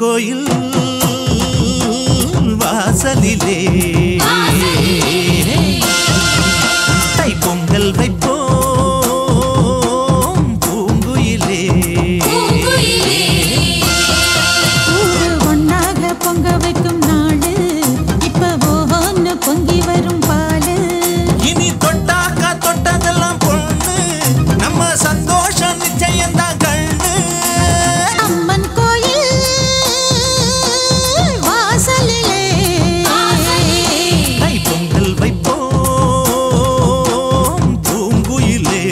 கோயில் வாசலிலே தைப்பொங்கல் வைப்போம் பூங்குயிலே ஒன்னாக பொங்க வைக்கும் நாடு இப்ப ஒவ்வொன்னு பொங்கி வரும் பாலு இனி தொட்டாக்கா தொட்டதெல்லாம் பொண்ணு நம்ம சந்தோஷம் நிச்சயம்தான் கண்ணு அம்மன் கோயில் வாசலிலே தைப்பொங்கல் வைப்போம் பூங்குயிலே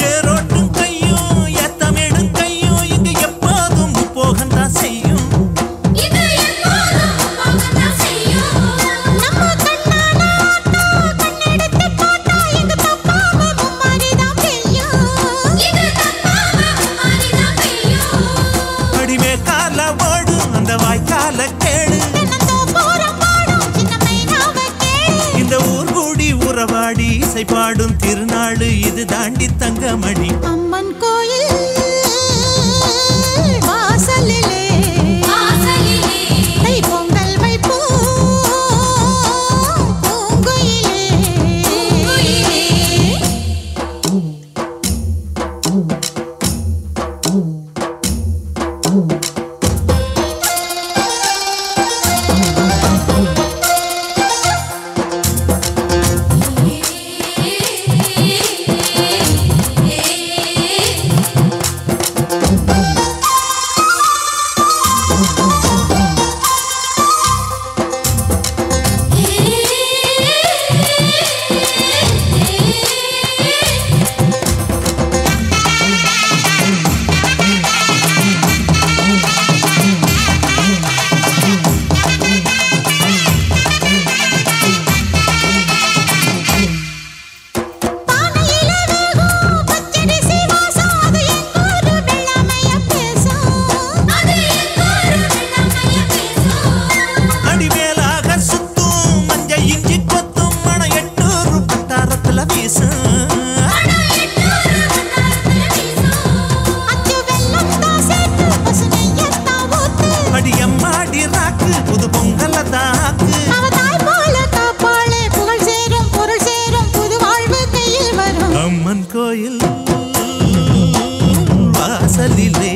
ஏரோட்டும் கையும் ஏத்தமிடும் கையும் இங்கு எப்போதும் போகத்தான் செய்யும் நம்ம கண்ணால ஆட்டோ கண்ணெடுத்து பார்த்தா எங்க தப்பாம மும்மாரிதான் பெய்யும் அடிமே கால ஓடும் அந்த வாய்க்கால கேடு தென்னந்தோப்புறம் பாடும் சின்ன மைனாவை கேளு இந்த ஊர் கூடி உறவாடி இசை பாடும் திருநாடு இது தாண்டி தங்கமணி அம்மன் கோயில் வாசலிலே தைப்பொங்கல் வைப்போம் பூங்குயிலே பானையில வேகும் பச்சரிசி வாசம் அது எங்கூரு வெள்ளாமைய பேசும் அடிமேலாக சுத்தும் மஞ்ச இஞ்சி கொத்தும் மண 800 பத்தாரத்துல வீசும் அச்சு வெல்லம் தான் சேர்த்து பசு நெய்யத்தான் ஊத்து அடியம்மாடி ராக்கு புது பொங்கல தாக்கு அவ தாய் போல காப்பாளே புகழ் சேரும் பொருள் சேரும் புது வாழ்வு கையில் வரும் அம்மன் கோயில் வாசலிலே